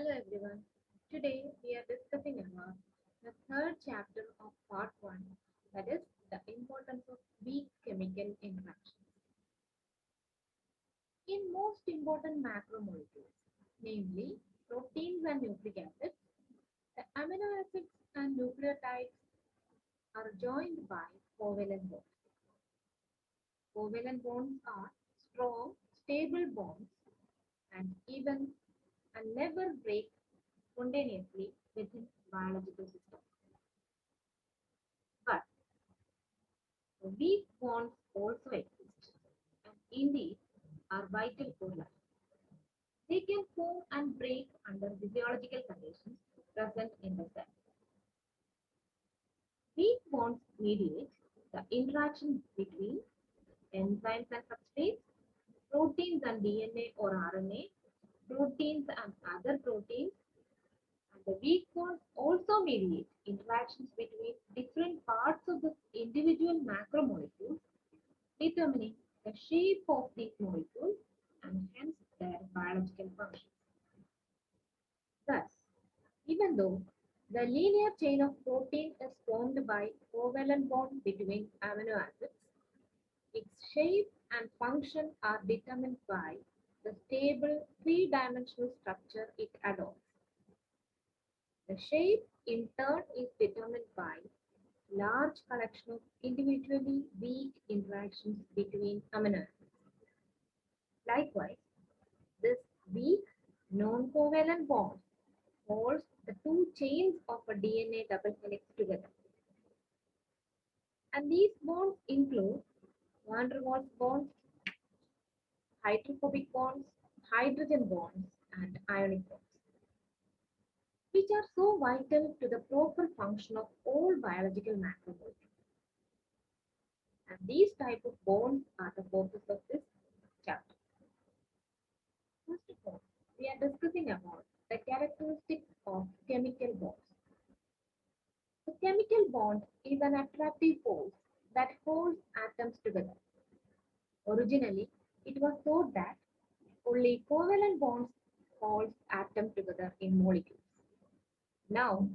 Hello everyone. Today we are discussing about the third chapter of part 1, that is the importance of weak chemical interactions. In most important macromolecules, namely proteins and nucleic acids, the amino acids and nucleotides are joined by covalent bonds. Covalent bonds are strong, stable bonds and even and never break spontaneously within biological systems. But weak bonds also exist and indeed are vital for life. They can form and break under physiological conditions present in the cell. Weak bonds mediate the interaction between enzymes and substrates, proteins and DNA or RNA, proteins and other proteins, and the weak bonds also mediate interactions between different parts of the individual macromolecules, determining the shape of these molecules and hence their biological functions. Thus, even though the linear chain of protein is formed by covalent bond between amino acids, its shape and function are determined by the stable three-dimensional structure it adopts. The shape, in turn, is determined by large collection of individually weak interactions between amino acids. Likewise, this weak non-covalent bond holds the two chains of a DNA double helix together. And these bonds include van der Waals bonds, hydrophobic bonds, hydrogen bonds, and ionic bonds, which are so vital to the proper function of all biological macromolecules. And these type of bonds are the focus of this chapter. First of all, we are discussing about the characteristics of chemical bonds. The chemical bond is an attractive force that holds atoms together. Originally, it was thought that only covalent bonds hold atoms together in molecules. Now,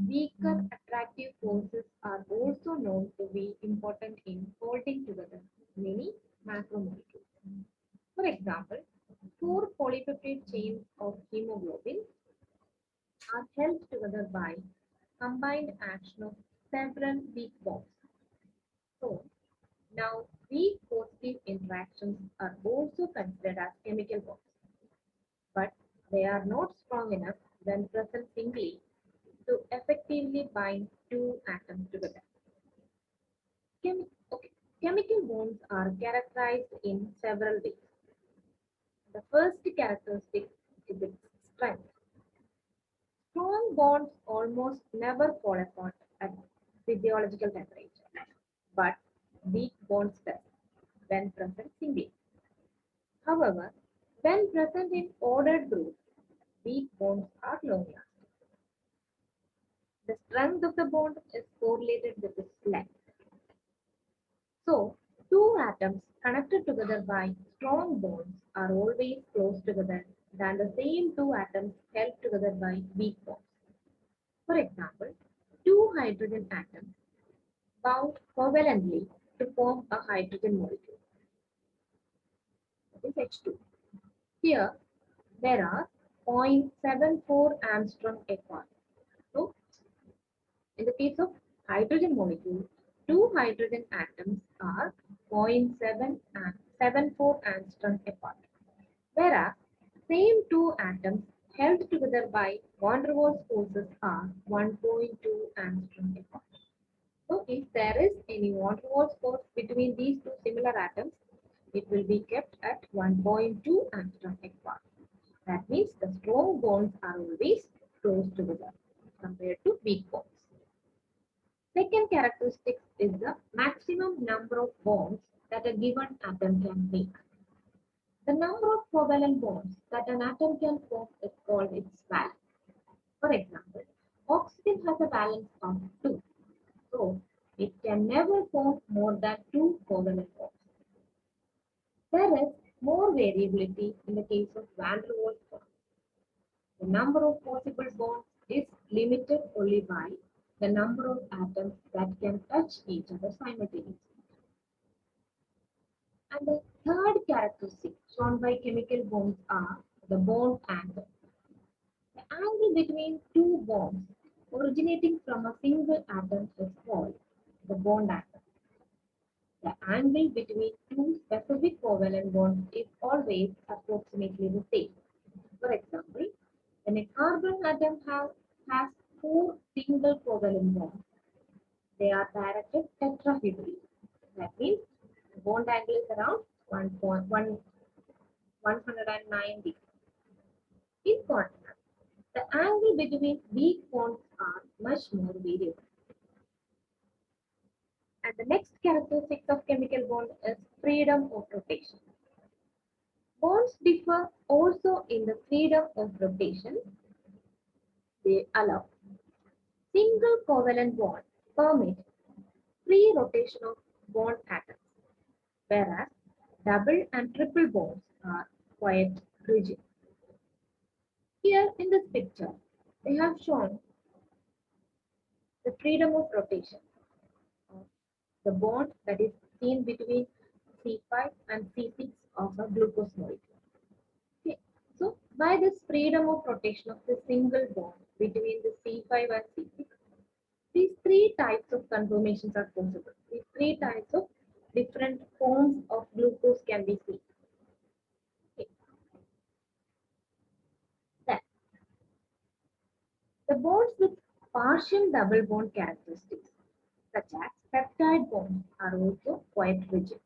weaker attractive forces are also known to be important in holding together many macromolecules. For example, four polypeptide chains of hemoglobin are held together by combined action of several weak bonds. So, now weak positive interactions are also considered as chemical bonds, but they are not strong enough when present singly to effectively bind two atoms together. Okay. Chemical bonds are characterized in several ways. The first characteristic is its strength. Strong bonds almost never fall apart at physiological temperature, but weak bonds does when present singly. However, when present in ordered groups, weak bonds are long lasting. The strength of the bond is correlated with its length. So, two atoms connected together by strong bonds are always close together than the same two atoms held together by weak bonds. For example, two hydrogen atoms bound covalently to form a hydrogen molecule, that is H2. Here, there are 0.74 angstrom apart. So, in the case of hydrogen molecule, two hydrogen atoms are 0.74 angstrom apart, whereas same two atoms held together by van der Waals forces are 1.2 angstrom apart. So if there is any van der Waals force between these two similar atoms, it will be kept at 1.2 angstrom apart. That means the strong bonds are always close together compared to weak bonds. Second characteristic is the maximum number of bonds that a given atom can make. The number of covalent bonds that an atom can form is called its valence. For example, oxygen has a valence of 2, so it can never form more than 2 covalent bonds. There is more variability in the case of van der Waals bonds. The the number of possible bonds is limited only by the number of atoms that can touch each other simultaneously. And the third characteristic shown by chemical bonds are the bond angle. The angle between two bonds originating from a single atom is called the bond angle. The angle between two specific covalent bonds is always approximately the same. For example, when a carbon atom has four single covalent bonds, they are directed tetrahedrally. That means the bond angle is around 190. In contrast, the angle between weak bonds are much more variable. And the next characteristic of chemical bond is freedom of rotation. Bonds differ also in the freedom of rotation they allow. Single covalent bonds permit free rotation of bond atoms, whereas double and triple bonds are quite rigid. Here in this picture, they have shown the freedom of rotation of the bond that is seen between C5 and C6 of a glucose molecule. Okay. So, by this freedom of rotation of the single bond between the C5 and C6, these three types of conformations are possible. These three types of different forms of glucose can be seen. Okay. Then, the bonds with partial double bond characteristics, such as peptide bonds, are also quite rigid.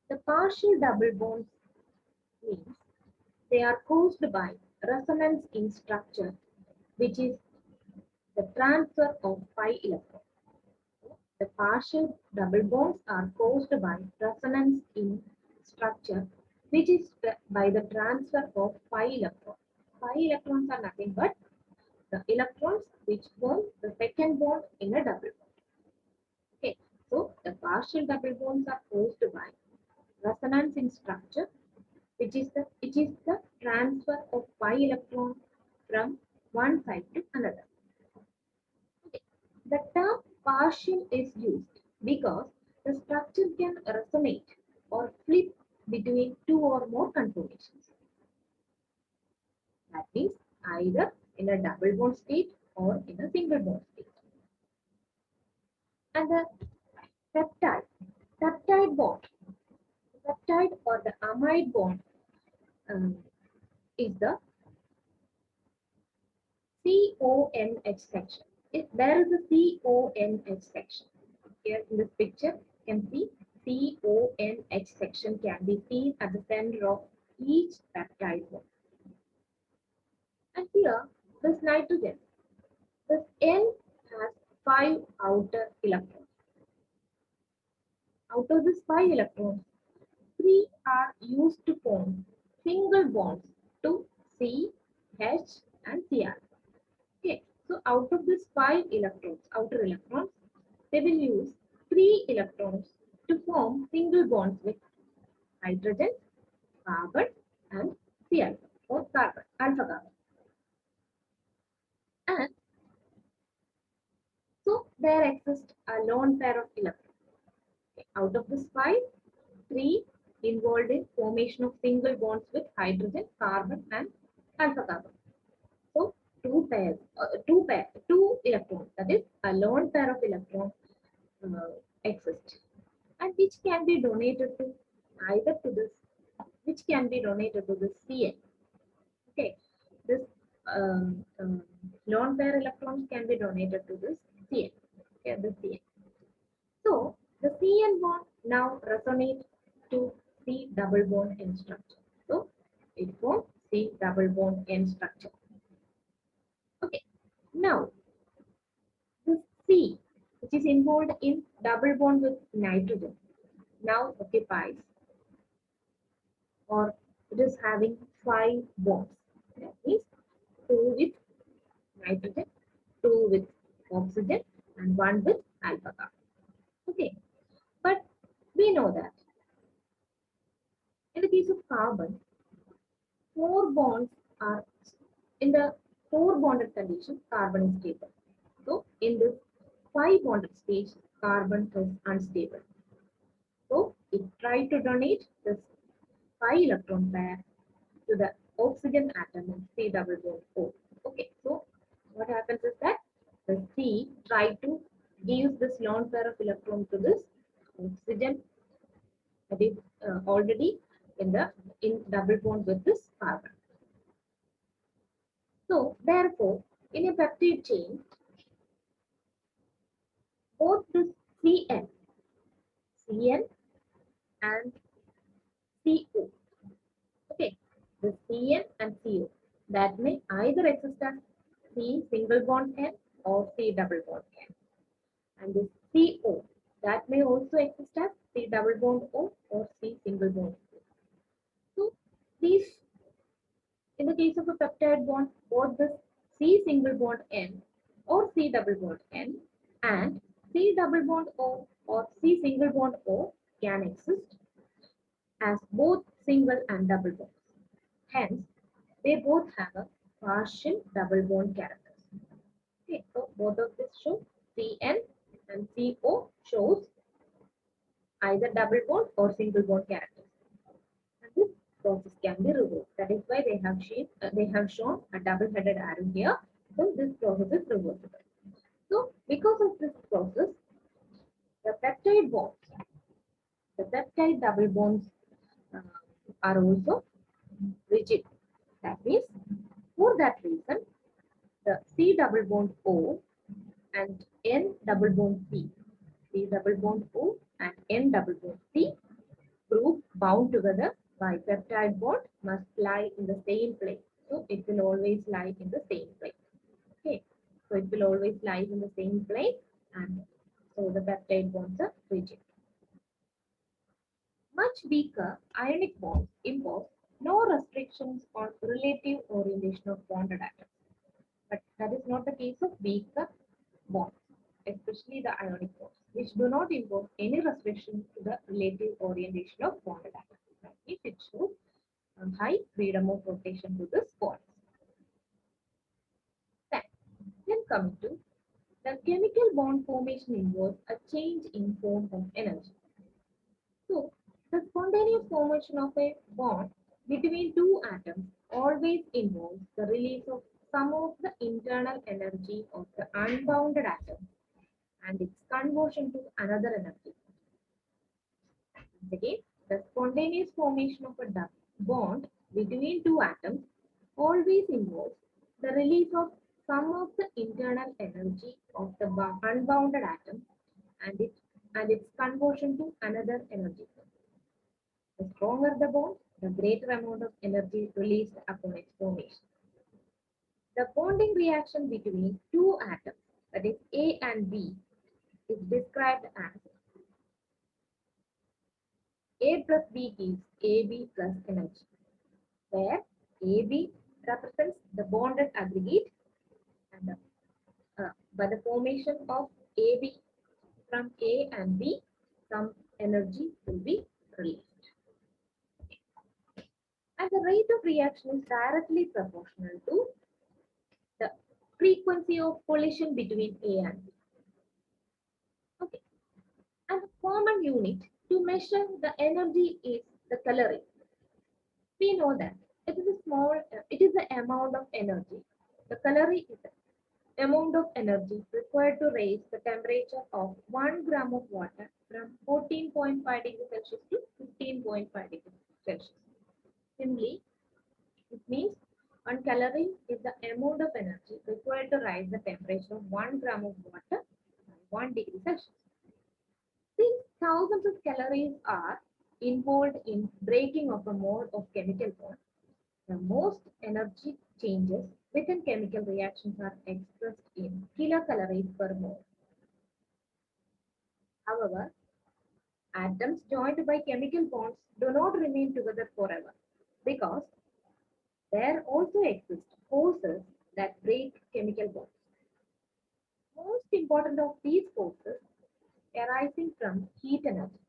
The partial double bonds means they are caused by resonance in structure, which is the transfer of pi electrons. The partial double bonds are caused by resonance in structure, which is by the transfer of pi electrons. Pi electrons are nothing but the electrons which form the second bond in a double bond. Okay, so the partial double bonds are caused by resonance in structure, which is the transfer of pi electron from one side to another. Okay. The term partial is used because the structure can resonate or flip between two or more conformations. That means either in a double bond state or in a single bond state. And the peptide bond, peptide or the amide bond um, is the CONH section. If there is a CONH section, here in this picture, you can see CONH section can be seen at the center of each peptide bond. And here, this nitrogen, this N has 5 outer electrons. Out of these 5 electrons, 3 are used to form single bonds to C, H, and Cr. Okay, so out of these 5 electrons, outer electrons, they will use 3 electrons to form single bonds with hydrogen, carbon, and Cl or carbon, alpha carbon. And so there exists a lone pair of electrons. Okay, out of this 5, 3 involved in formation of single bonds with hydrogen, carbon, and alpha carbon. So two electrons, that is a lone pair of electrons exist, and which can be donated to either to this, which can be donated to the Cn. Okay, this lone pair electrons can be donated to this Cn. Okay, the Cn. So the Cn bond now resonates to C double bond N structure. So it forms C double bond N structure. Okay, now the C, which is involved in double bond with nitrogen, now occupies, or it is having 5 bonds. That means 2 with nitrogen, 2 with oxygen, and 1 with alpha carbon. Okay, but we know that in the case of carbon, four bonds are in the four bonded condition, carbon is stable. So in this five bonded stage, carbon is unstable. So it tries to donate this pi electron pair to the oxygen atom in C double bond O. Okay, so what happens is that the C try to give this lone pair of electron to this oxygen that is already in double bond with this carbon. So therefore, in a peptide chain, both this CN and CO. Okay, the CN and CO that may either exist as C single bond N or C double bond N. And this CO that may also exist as C double bond O or C single bond O. So these, in the case of a peptide bond, both the C single bond N or C double bond N and C double bond O or C single bond O can exist as both single and double bonds. Hence, they both have a partial double bond characters. Okay, so both of this show CN and CO shows either double bond or single bond characters. And this process can be reversed. That is why they have shown a double-headed arrow here. So this process is reversible. So because of this process, the peptide bonds, the peptide double bonds uh, are also rigid. That means for that reason, the C double bond O and N double bond C double bond O and N double bond C group bound together by peptide bond must lie in the same plane. So it will always lie in the same plane. Okay. So it will always lie in the same plane, and so the peptide bonds are rigid. Much weaker ionic bonds impose no restrictions on relative orientation of bonded atoms. But that is not the case of weaker bonds, especially the ionic bonds, which do not impose any restriction to the relative orientation of bonded atoms. That means it shows high freedom of rotation to the bonds. Then coming to the chemical bond formation involves a change in form of energy. So the spontaneous formation of a bond between two atoms always involves the release of some of the internal energy of the unbounded atom and its conversion to another energy. Once again, the spontaneous formation of a bond between two atoms always involves the release of some of the internal energy of the unbounded atom and its conversion to another energy. The stronger the bond, the greater amount of energy released upon its formation. The bonding reaction between two atoms, that is A and B, is described as A plus B gives AB plus energy, where AB represents the bonded aggregate and by the formation of AB from A and B, some energy will be released. And the rate of reaction is directly proportional to the frequency of collision between A and B. Okay. And the common unit to measure the energy is the calorie. We know that it is the amount of energy. The calorie is the amount of energy required to raise the temperature of 1 gram of water from 14.5 degrees Celsius to 15.5 degrees Celsius. Simply, it means 1 calorie is the amount of energy required to rise the temperature of 1 gram of water by 1 degree Celsius. Since thousands of calories are involved in breaking of a mole of chemical bond, the most energy changes within chemical reactions are expressed in kilocalories per mole. However, atoms joined by chemical bonds do not remain together forever because there also exist forces that break chemical bonds. Most important of these forces arising from heat energy.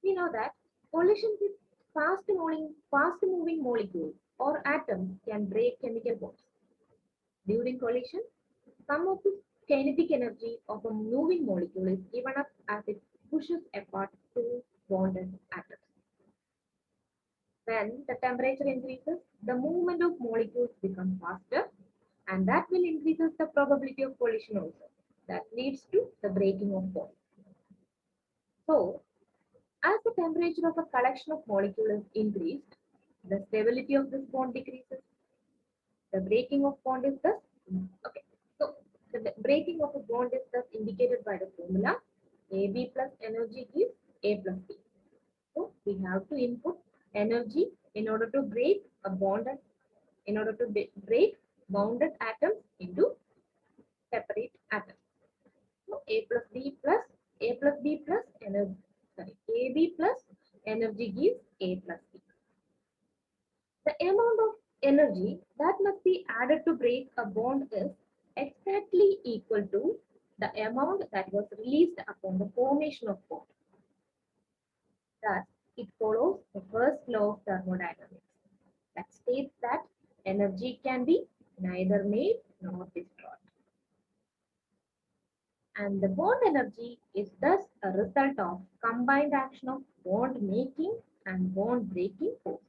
We know that collision with fast-moving molecules or atoms can break chemical bonds. During collision, some of the kinetic energy of a moving molecule is given up as it pushes apart two bonded atoms. When the temperature increases, the movement of molecules becomes faster, and that will increases the probability of collision also. That leads to the breaking of bonds. So, as the temperature of a collection of molecules is increased, the stability of this bond decreases. The breaking of bond is thus okay. So, the breaking of a bond is thus indicated by the formula AB plus energy gives A plus B. So, we have to input energy in order to break a bond, in order to break bounded atoms into separate atoms. So A plus B plus energy, sorry, AB plus energy gives A plus B. The amount of energy that must be added to break a bond is exactly equal to the amount that was released upon the formation of bond. Thus, it follows the first law of thermodynamics that states that energy can be neither made nor destroyed. And the bond energy is thus a result of combined action of bond making and bond breaking forces.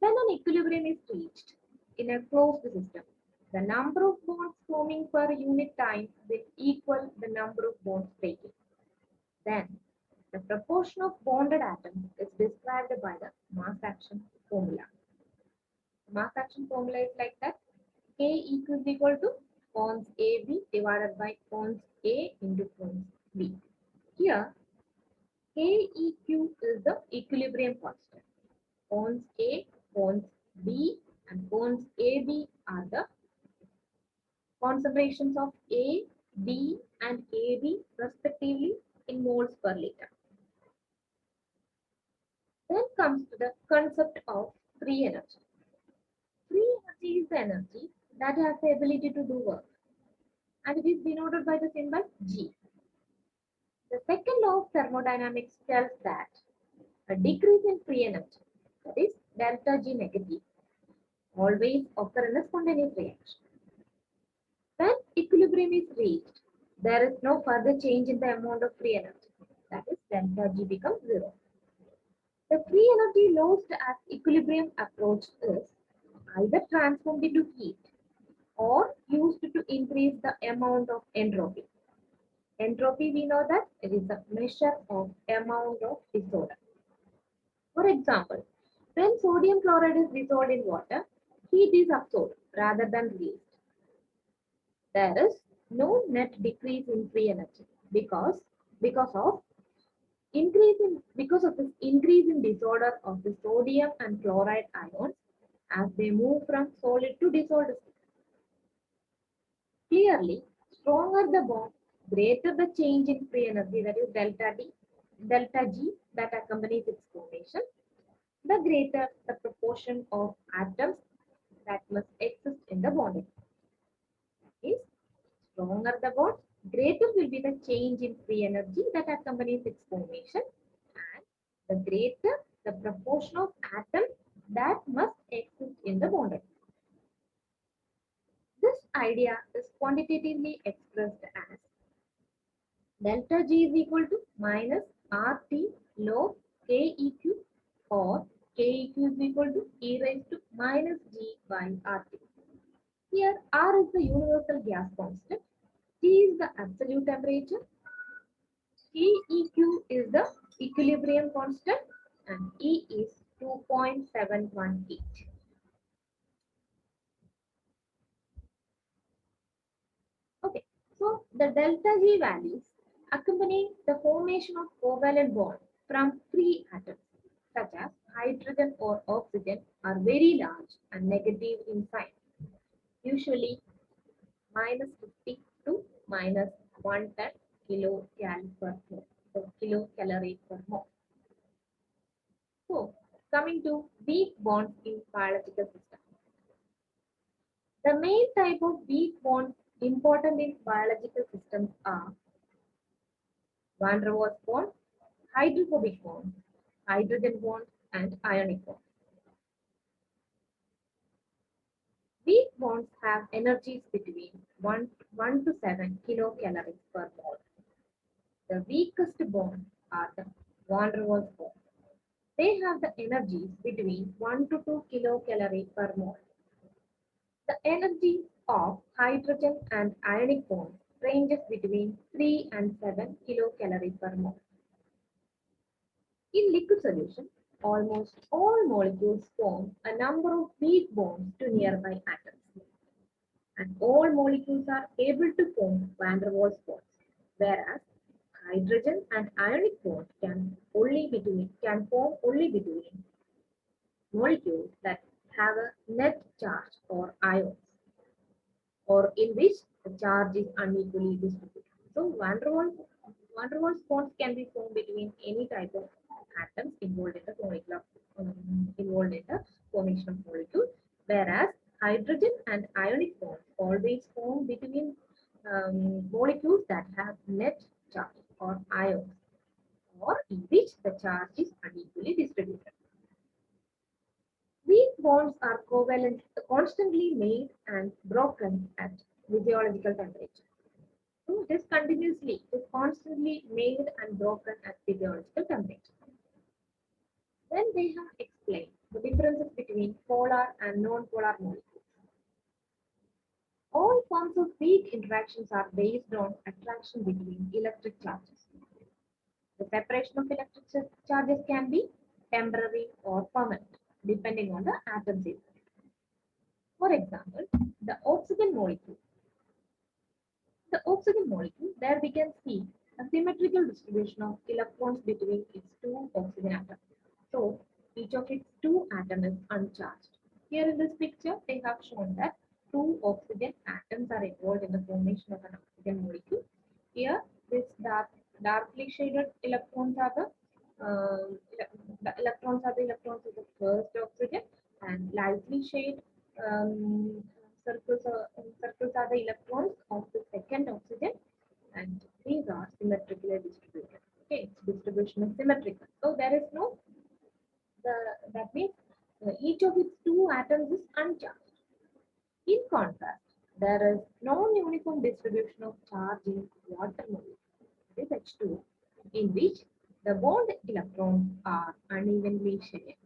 When an equilibrium is reached in a closed system, the number of bonds forming per unit time will equal the number of bonds breaking. Then, the proportion of bonded atoms is described by the mass action formula. The mass action formula is like that: K is equal to cons AB divided by cons A into cons B. Here, KEQ is the equilibrium constant. Cons A, cons B, and cons AB are the concentrations of A, B, and AB respectively in moles per liter. Then comes to the concept of free energy. Free energy is the energy that has the ability to do work, and it is denoted by the symbol G. The second law of thermodynamics tells that a decrease in free energy, that is delta G negative, always occur in a spontaneous reaction. When equilibrium is reached, there is no further change in the amount of free energy, that is delta G becomes zero. The free energy lost as equilibrium approach is either transformed into heat or used to increase the amount of entropy. Entropy, we know that it is a measure of amount of disorder. For example, when sodium chloride is dissolved in water, heat is absorbed rather than released. There is no net decrease in free energy because of this increase in disorder of the sodium and chloride ions as they move from solid to dissolved state. Clearly, stronger the bond, greater the change in free energy, that is delta G that accompanies its formation, the greater the proportion of atoms that must exist in the bond. That is, stronger the bond, greater will be the change in free energy that accompanies its formation, and the greater the proportion of atoms that must exist in the bond. This idea is quantitatively expressed as delta G is equal to minus RT log KEQ, or KEQ is equal to e raised to minus G by RT. Here R is the universal gas constant, T is the absolute temperature, KEQ is the equilibrium constant, and E is 2.718. Okay, so the delta G values accompany the formation of covalent bonds from free atoms, such as hydrogen or oxygen, are very large and negative in sign, usually minus 50 to minus 110 kilocal per mole, so kilocalorie per mole. So, coming to weak bonds in biological systems. The main type of weak bonds important in biological systems are van der Waals bonds, hydrophobic bonds, hydrogen bonds, and ionic bonds. These bonds have energies between 1 to 7 kilocalories per mole. The weakest bonds are the van der Waals bonds. They have the energies between 1 to 2 kilocalories per mole. The energy of hydrogen and ionic bonds ranges between 3 and 7 kilocalories per mole. In liquid solution, almost all molecules form a number of weak bonds to nearby atoms, and all molecules are able to form van der Waals bonds, whereas hydrogen and ionic bonds can form only between molecules that have a net charge or ions, or in which the charge is unequally distributed. So van der Waals bonds can be formed between any type of atoms involved in the involved in the formation of molecule, whereas hydrogen and ionic bonds always form between molecules that have net charge or ions, or in which the charge is unequally distributed. These bonds are covalent, constantly made and broken at physiological temperature. So it is constantly made and broken at physiological temperature. Then they have explained the differences between polar and non-polar molecules. All forms of weak interactions are based on attraction between electric charges. The separation of electric charges can be temporary or permanent, depending on the atom size. For example, the oxygen molecule. The oxygen molecule, there we can see a symmetrical distribution of electrons between its two oxygen atoms. So each of its two atoms is uncharged. Here in this picture, they have shown that two oxygen atoms are involved in the formation of an oxygen molecule. Here, this darkly shaded electrons are the electrons of the first oxygen, and lightly shaded um, circles are the electrons of the second oxygen, and these are symmetrically distributed. Okay, its distribution is symmetrical. So there is no that means each of its two atoms is uncharged. In contrast, there is non-uniform distribution of charge in water molecule, that is H2, in which the bond electrons are unevenly shared.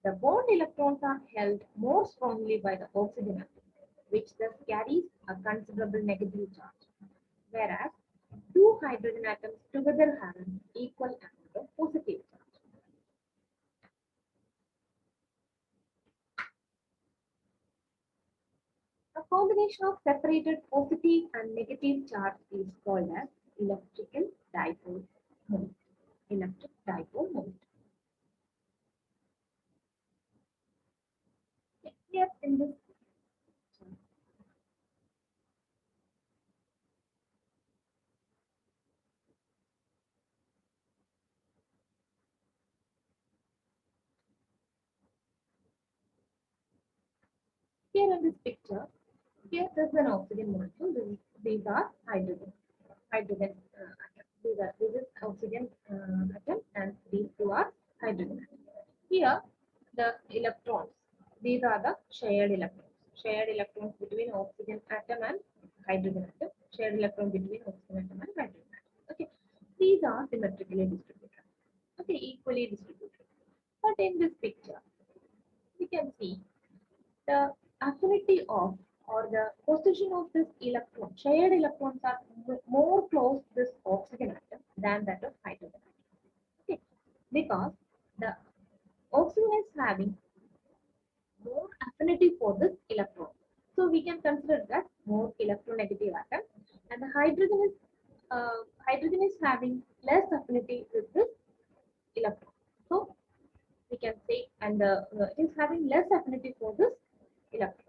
The bond electrons are held more strongly by the oxygen atom, which thus carries a considerable negative charge, whereas two hydrogen atoms together have an equal amount of positive charge. A combination of separated positive and negative charge is called as electrical dipole moment. Electric dipole moment. Here in this here in this picture, here is an oxygen molecule. These are hydrogen atom. This is oxygen atom, and these two are hydrogen atom. Here, the electrons. These are the shared electrons. Shared electrons between oxygen atom and hydrogen atom. Shared electron between oxygen atom and hydrogen atom. Okay, these are symmetrically distributed. Okay, equally distributed. But in this picture, we can see the affinity of or the position of this electron, shared electrons are more close to this oxygen atom than that of hydrogen atom. Okay, because the oxygen is having more affinity for this electron. So we can consider that more electronegative atom, and the hydrogen is having less affinity with this electron. So we can say, and it is having less affinity for this electron,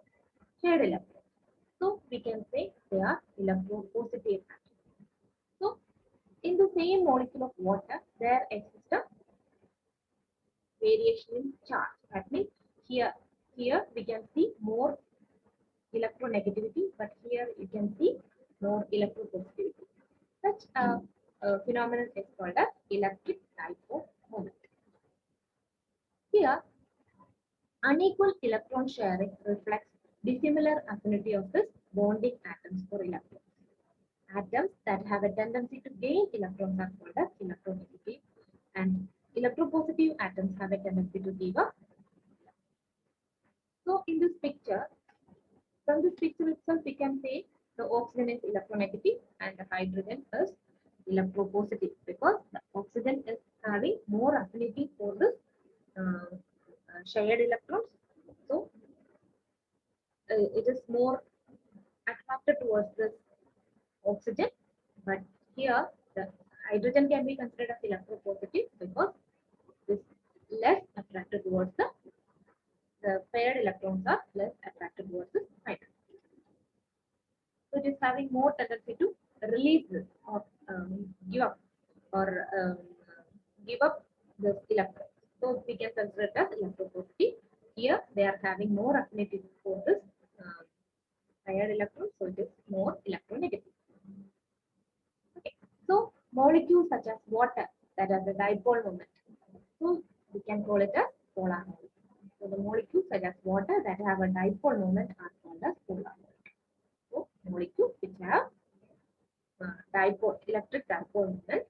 shared electron. So we can say they are electropositive atoms. So in the same molecule of water, there exists a variation in charge. That means here we can see more electronegativity, but here you can see more electropositivity. Such a phenomenon is called as electric dipole moment. Unequal electron sharing reflects dissimilar affinity of this bonding atoms for electrons. Atoms that have a tendency to gain electrons are called as electronegative, and electropositive atoms have a tendency to give up. So in this picture, from this picture itself, we can say the oxygen is electronegative and the hydrogen is electropositive because the oxygen is having more affinity for this shared electrons. So it is more attracted towards this oxygen, but here the hydrogen can be considered as electropositive because it is less attracted towards the paired electrons are less attracted towards the hydrogen. So it is having more tendency to release this or give up or give up this electron. So we can consider it as electropositive. Here they are having more affinity for this paired electron, so it is more electronegative. Okay. So molecules such as water that has a dipole moment, so we can call it as polar molecule. So the molecules such as water that have a dipole moment are called as polar molecule. So molecules which have dipole, electric dipole moment.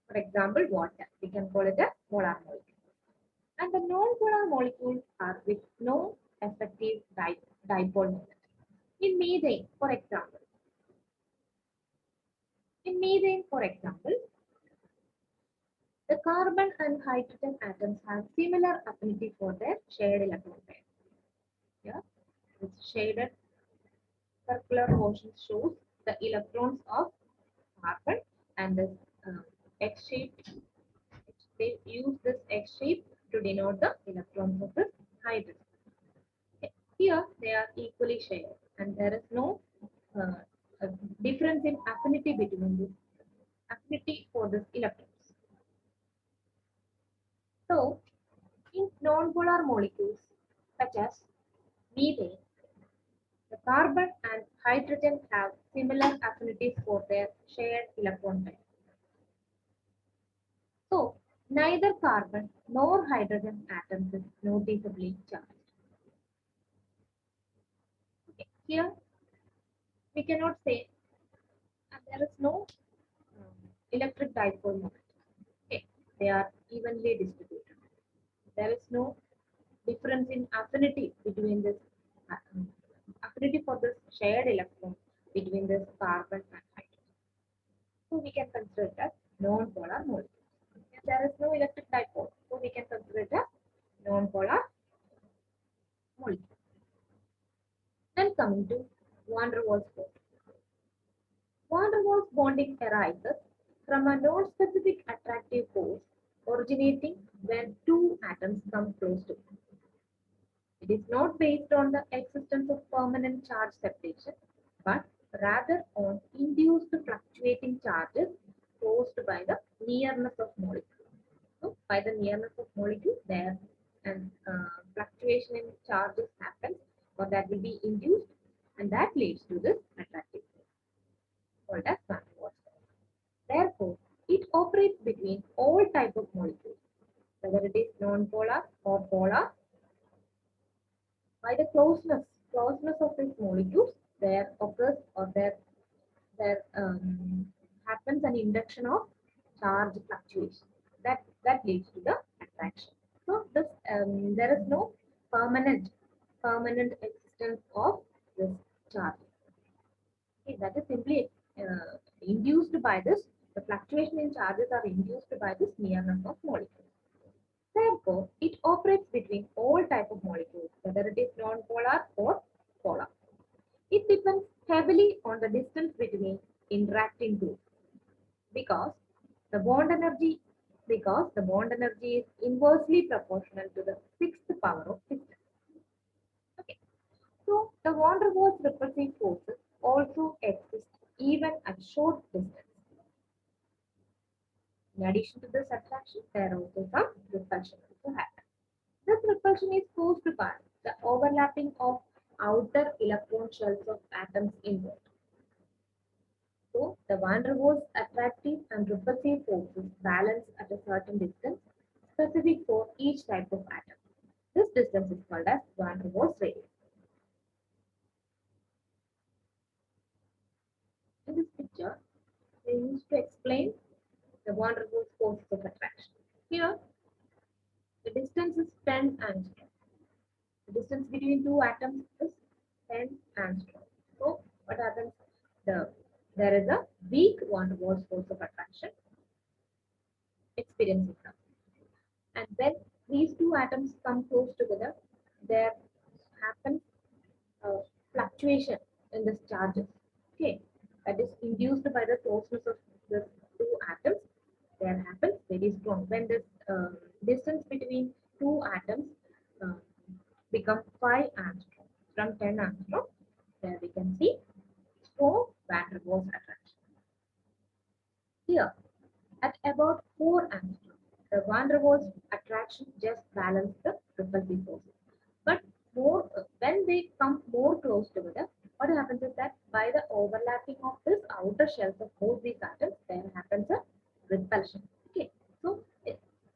For example, water, we can call it a polar molecule. And the non-polar molecules are with no effective dipole moment. In methane, for example, the carbon and hydrogen atoms have similar affinity for their shared electron pair. Yeah, this shaded circular portion shows the electrons of carbon and this X shape. They use this X shape to denote the electrons of this hydrogen. Okay. Here they are equally shared, and there is no uh, difference in affinity between this affinity for this electrons. So, in non-polar molecules such as methane, the carbon and hydrogen have similar affinities for their shared electron pair. So, neither carbon nor hydrogen atoms is noticeably charged. Okay. Here, we cannot say there is no electric dipole moment. Okay. They are evenly distributed. There is no difference in affinity between this affinity for this shared electron between this carbon and hydrogen. So we can consider it as non-polar molecule. If there is no electric dipole, so we can consider it as non-polar molecule. Then coming to van der Waals bond. Van der Waals bonding arises from a non-specific attractive force originating when two atoms come close to it. It is not based on the existence of permanent charge separation, but rather on induced fluctuating charges caused by the nearness of molecules. So, by the nearness of molecules, there and fluctuation in charges happens, or that will be induced, and that leads to this attractive force called as van der Waals force. Therefore, it operates between all type of molecules, whether it is non-polar or polar. By the closeness of these molecules, there occurs or there happens an induction of charge fluctuation. That leads to the attraction. So this there is no permanent existence of this charge. Okay, that is simply induced by this. The fluctuation in charges are induced by this nearness of molecules. Therefore, it operates between all type of molecules, whether it is non-polar or polar. It depends heavily on the distance between interacting groups because the bond energy is inversely proportional to the sixth power of distance. Okay. So the van der Waals repulsive forces also exist even at short distance. In addition to this attraction, there are also some repulsion also happens. This repulsion is caused by the overlapping of outer electron shells of atoms involved. So, the van der Waals attractive and repulsive forces balance at a certain distance, specific for each type of atom. This distance is called as van der Waals radius. In this picture, they used to explain the van der Waals forces of attraction. Here, the distance is 10 angstrom. The distance between two atoms is 10 angstrom. So, what happens? There is a weak van der Waals force of attraction experiencing now. And when these two atoms come close together, there happens a fluctuation in the charges. Okay, that is induced by the closeness of the two atoms. There happens very strong when this distance between two atoms uh, become 5 angstrom from 10 angstrom. There we can see strong van der Waals attraction. Here, at about 4 angstrom, the van der Waals attraction just balances the repulsive forces. But when they come more close together, what happens is that by the overlapping of this outer shells of both these atoms, there happens a repulsion. Okay, so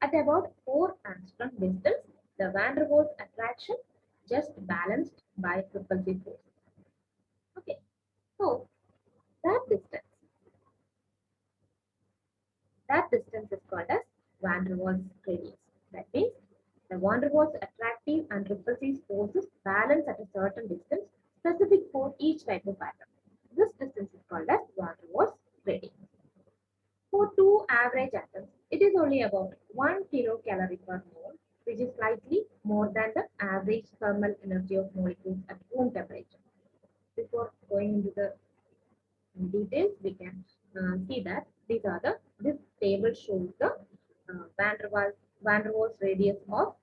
at about 4 angstrom distance, the van der Waals attraction just balanced by repulsive forces. Okay, so that distance That distance is called as van der Waals radius. That means the van der Waals attractive and repulsive forces balance at a certain distance specific for each type of atom. This distance is called as van der Waals radius. For two average atoms, it is only about 1 kilocalorie per mole, which is slightly more than the average thermal energy of molecules at room temperature. Before going into the details, we can see that this table shows the van der Waals radius of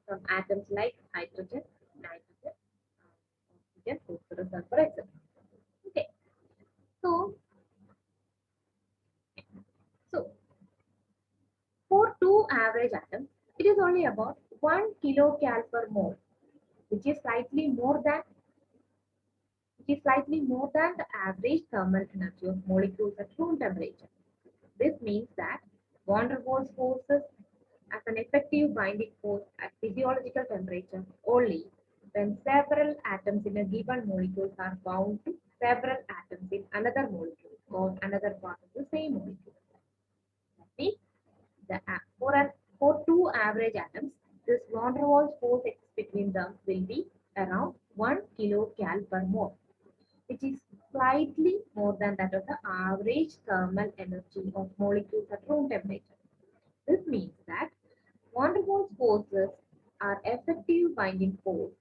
some atoms like hydrogen, nitrogen, oxygen, phosphorus, sulfur, etc. Okay, so so for two average atoms, it is only about 1 kilocal per mole, which is slightly more than the average thermal energy of molecules at room temperature. This means that van der Waals forces as an effective binding force at physiological temperature only when several atoms in a given molecule are bound to several atoms in another molecule or another part of the same molecule. That means for two average atoms, this van der Waals force between them will be around 1 kilocal per mole, which is slightly more than that of the average thermal energy of molecules at room temperature. This means that van der Waals forces are effective binding force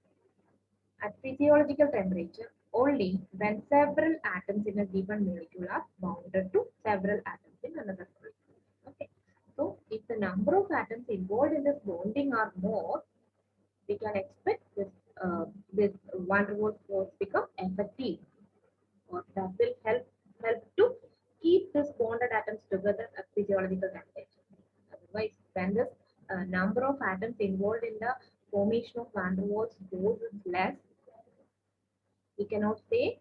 at physiological temperature only when several atoms in a given molecule are bounded to several atoms in another molecule. Okay. So, if the number of atoms involved in this bonding are more, we can expect this van der Waals force become effective, or that will help to keep these bonded atoms together at physiological temperature. Otherwise, when the number of atoms involved in the formation of van der Waals force is less, we cannot say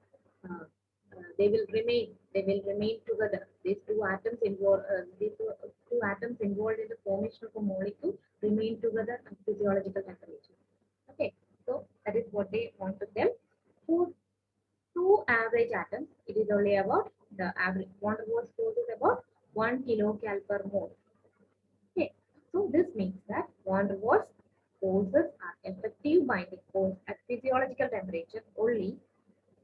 they will remain together. These two atoms involved in the formation of a molecule remain together at physiological temperature. Okay, so that is what they want to tell. For two average atoms, it is only about the average van der Waals force is about 1 kilocal per mole. Okay, so this means that van der Waals forces are effective binding force at physiological temperature only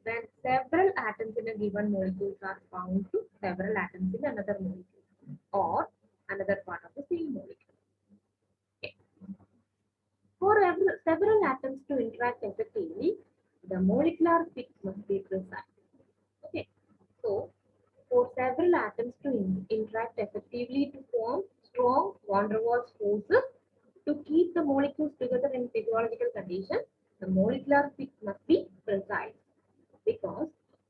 when several atoms in a given molecule are bound to several atoms in another molecule or another part of the same molecule. Okay. For several atoms to interact effectively, the molecular fix must be precise. Okay, so for several atoms to interact effectively to form strong van der Waals forces to keep the molecules together in physiological conditions, the molecular fix must be precise because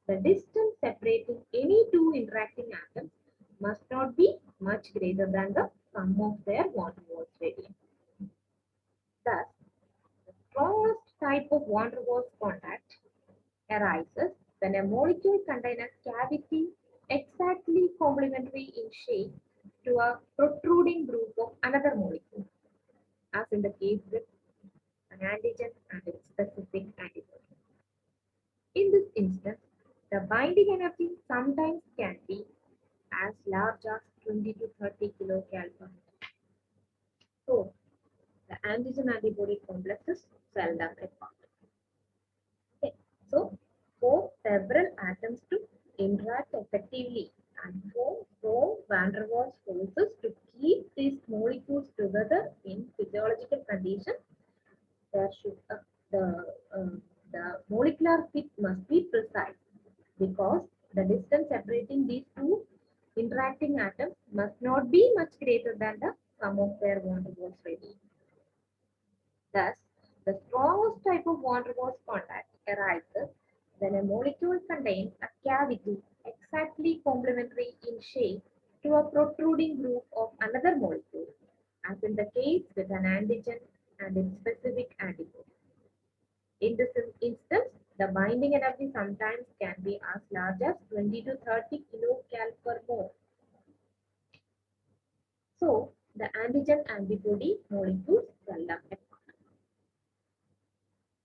the distance separating any two interacting atoms must not be much greater than the sum of their van der Waals radius. Thus, the strongest type of van der Waals contact arises when a molecule contains a cavity exactly complementary in shape to a protruding group of another molecule, as in the case with binding energy sometimes can be as large as 20 to 30 kilocalories per mole. So, the antigen antibody complex is seldom apart. Okay. So, for several atoms to interact effectively and form strong van der Waals forces to keep these molecules together in physiological conditions, there should uh, the molecular fit must be precise because the distance separating these two interacting atoms must not be much greater than the sum of their van der Waals radii. Thus, the strongest type of van der Waals contact arises when a molecule contains a cavity exactly complementary in shape to a protruding group of another molecule, as in the case with an antigen and its specific antibody. In this instance, the binding energy sometimes can be as large as 20 to 30 kcal per mole. So, the antigen antibody molecules seldom apart.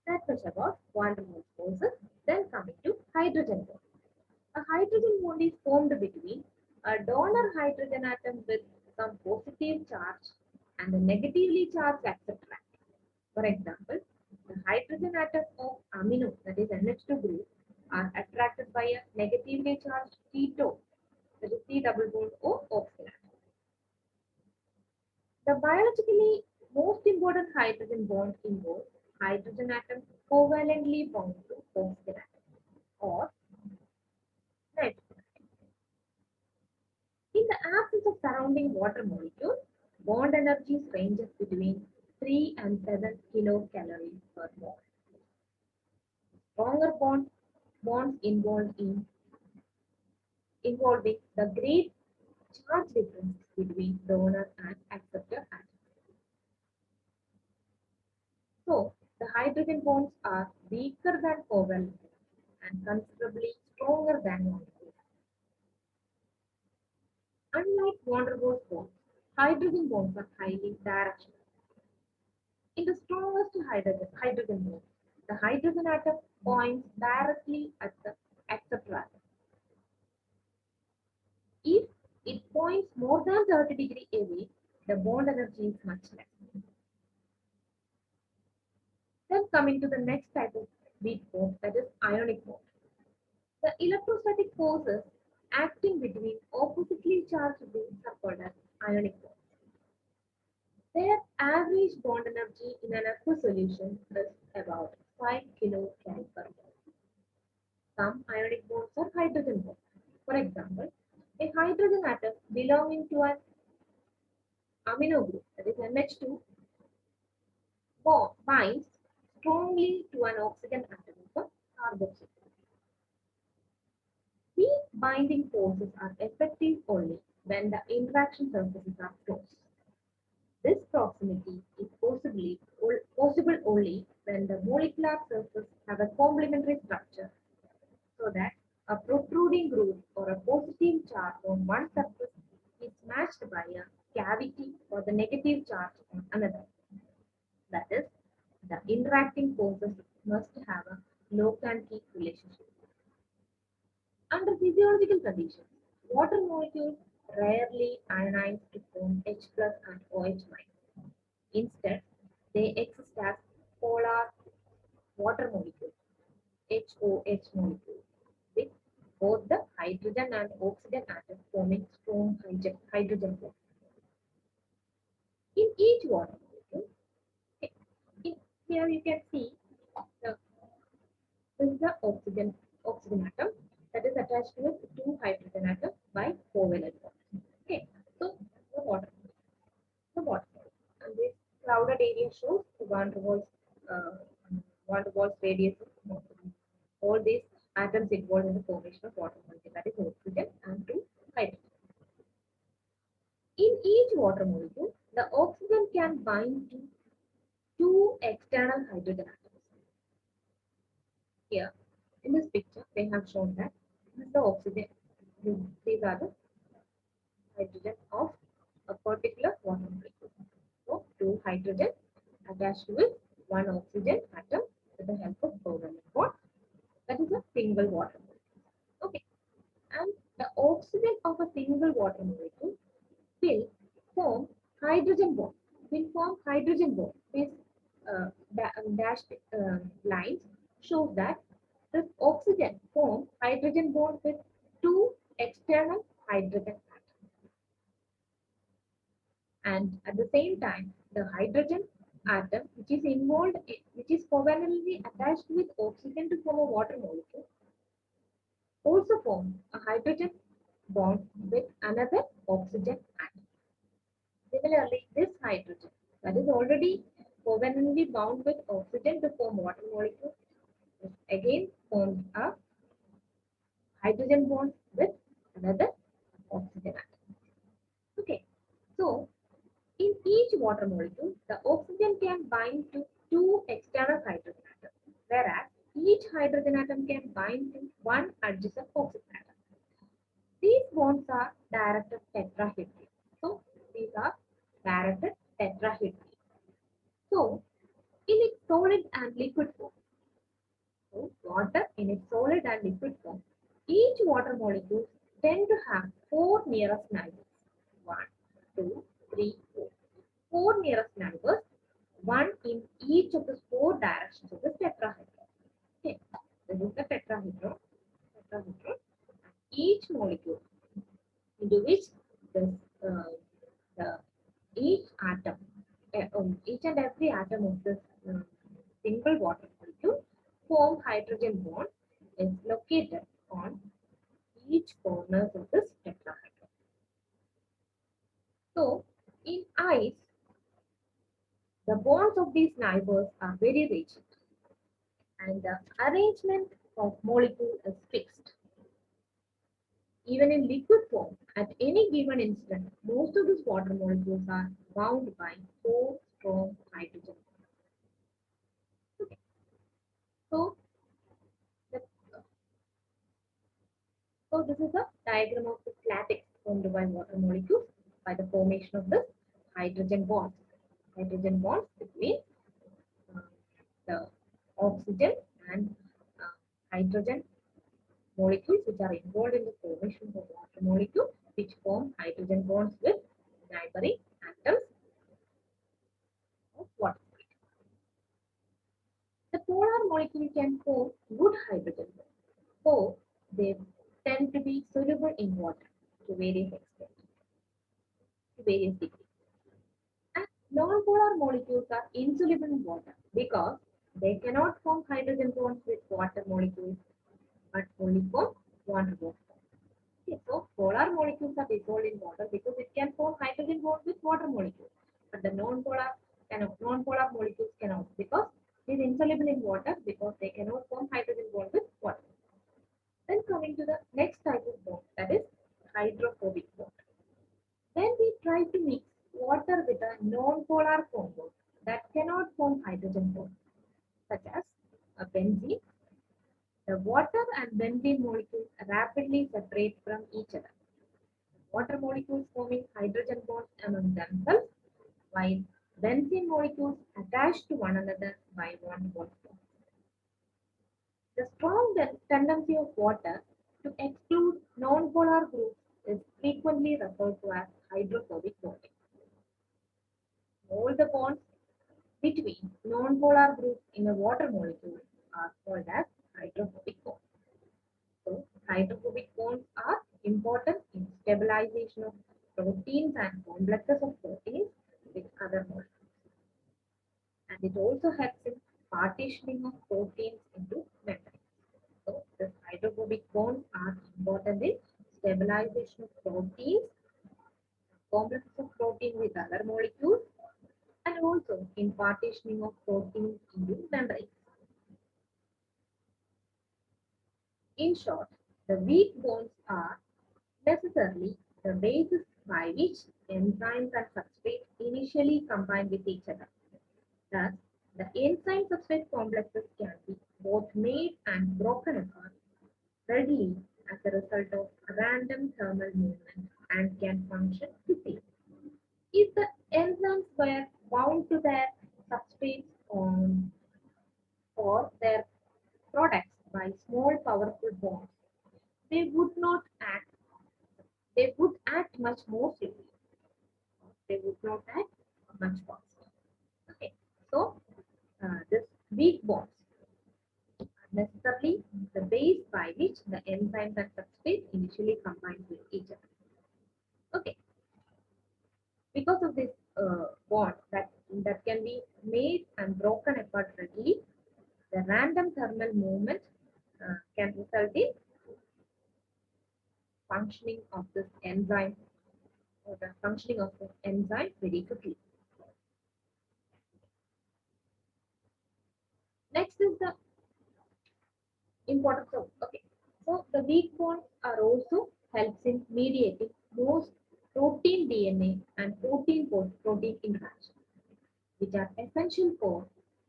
That much about van der Waals forces. Then coming to hydrogen bond. A hydrogen bond is formed between a donor hydrogen atom with some positive charge and a negatively charged acceptor atom. For example, the hydrogen atom of amino, that is NH2 group, are attracted by a negatively charged ketone, that is C double bond O oxygen atom. The biologically most important hydrogen bond involves hydrogen atoms covalently bound to oxygen atom or nitrogen atom. In the absence of surrounding water molecules, bond energies ranges between 3 and 7 kilocalories per mole. Stronger bonds involving the great charge difference between donor and acceptor atoms. So, the hydrogen bonds are weaker than covalent and considerably stronger than non-covalent. Unlike van der Waals bonds, hydrogen bonds are highly directional. In the strongest hydrogen bond, the hydrogen atom points directly at the acceptor atom. If it points more than 30 degrees away, the bond energy is much less. Then coming to the next type of weak bond, that is ionic bond. The electrostatic forces acting between oppositely charged groups are called as ionic bonds. Their average bond energy in an aqueous solution is about 5 kilocalories per mole. Some ionic bonds are hydrogen bonds. For example, a hydrogen atom belonging to an amino group, that is NH2, binds strongly to an oxygen atom of a carboxyl. These binding forces are effective only when the interaction surfaces are close. This proximity is possible only when the molecular surfaces have a complementary structure so that a protruding group or a positive charge on one surface is matched by a cavity or the negative charge on another. That is, the interacting forces must have a lock-and-key relationship. Under physiological conditions, water molecules rarely ionize to form H plus and OH minus. Instead, they exist as polar water molecules, HOH molecules, with both the hydrogen and oxygen atoms forming strong hydrogen bonds. In each water molecule, okay, here you can see the, this is the oxygen atom that is attached to two hydrogen atoms by covalent bonds. Okay, so the water molecule, and this crowded area shows the uh, van der Waals radius of all these atoms involved in the formation of water molecule, that is oxygen and two hydrogen. In each water molecule, the oxygen can bind to two external hydrogen atoms. Here, in this picture, they have shown that this is the oxygen. These are the hydrogen of a particular water molecule. So, two hydrogen attached with one oxygen atom with the help of covalent bond. That is a single water molecule. Okay. oxygen of a single water molecule will form hydrogen bond. This dashed lines show that this oxygen forms hydrogen bond with two external hydrogen atoms. And at the same time, the hydrogen atom, which is covalently attached with oxygen to form a water molecule, also forms a hydrogen bond with another oxygen atom. Similarly, this hydrogen that is already covalently bound with oxygen to form water molecule is again forms a hydrogen bond with another oxygen atom. Okay, so in each water molecule, the oxygen can bind to two external hydrogen atoms, whereas each hydrogen atom can bind to one adjacent oxygen atom. These bonds are directed tetrahedral. So these are directed tetrahedral. So in its solid and liquid form, so water in its solid and liquid form, each water molecule tend to have four nearest neighbors. One, two, three, four. Four nearest neighbors, one in each of the four directions of the tetrahedron. Okay, this is the tetrahedron. Tetrahedron. Each molecule into which this the each atom, each and every atom of this single water molecule form hydrogen bond is located on each corners of this tetrahedron. So in ice, the bonds of these neighbors are very rigid and the arrangement of molecule is fixed. Even in liquid form, at any given instant, most of these water molecules are bound by four strong hydrogen bonds. Okay. So, the, so this is a diagram of the lattice formed by water molecules by the formation of this hydrogen bonds. Hydrogen bonds between uh, the oxygen and uh, hydrogen molecules which are involved in the formation of water molecule which form hydrogen bonds with neighboring atoms of water. The polar molecule can form good hydrogen bonds, so they tend to be soluble in water to various extent, to various degrees. And non-polar molecules are insoluble in water because they cannot form hydrogen bonds with water molecules but only form water bonds. Okay, so polar molecules are dissolved in water because it can form hydrogen bond with water molecules, but the non-polar molecules cannot because it is insoluble in water because they cannot form hydrogen bond with water. Then coming to the next type of bond, that is hydrophobic bond. When we try to mix water with a non-polar compound that cannot form hydrogen bond, such as a benzene, the water and benzene molecules rapidly separate from each other. Water molecules forming hydrogen bonds among themselves, while benzene molecules attach to one another by one bond. The strong tendency of water to exclude non-polar groups is frequently referred to as hydrophobic bonding. All the bonds between non-polar groups in a water molecule are called as hydrophobic bonds. So, hydrophobic bonds are important in stabilization of proteins and complexes of proteins with other molecules. And it also helps in partitioning of proteins into membranes. So, the hydrophobic bonds are important in stabilization of proteins, complexes of protein with other molecules, and also in partitioning of proteins into membranes. In short, the weak bonds are necessarily the basis by which enzymes and substrates initially combine with each other. Thus, the enzyme substrate complexes can be both made and broken apart readily as a result of random thermal movement and can function quickly. If the enzymes were bound to their substrates on or their products by small powerful bonds, they would not act much more slowly. They would not act much faster. Okay, so this weak bonds are necessarily the base by which the enzymes and substrate initially combine with each other. Okay, because of this bond that can be made and broken apart readily, the random thermal movement can result in functioning of this enzyme or the functioning of the enzyme very quickly. Next is the importance of, okay, so the weak bonds are also helps in mediating most protein DNA and protein interaction, which are essential for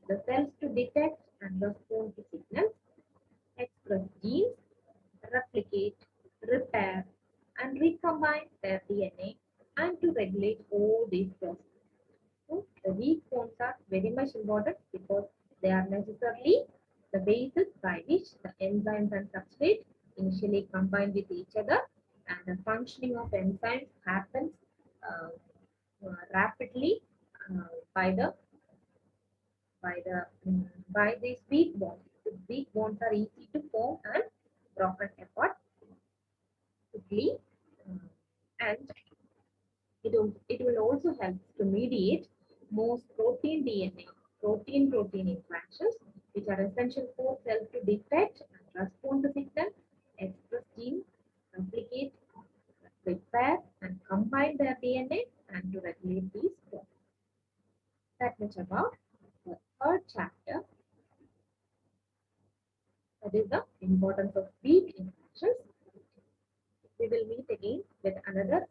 the cells to detect and respond to signals, express genes, replicate, repair, and recombine their DNA, and to regulate all these processes. So the weak bonds are very much important because they are necessarily the basis by which the enzymes and substrate initially combine with each other, and the functioning of enzymes happens uh, rapidly uh, by the by these weak bonds. The weak bonds are easy to form and broken apart quickly, uh, and it will also help to mediate most protein DNA, protein-protein interactions, which are essential for cells to detect and respond to signals, express genes, replicate, repair, and combine their DNA, and to regulate these processes. That much about the third chapter, that is the importance of weak interactions. We will meet again with another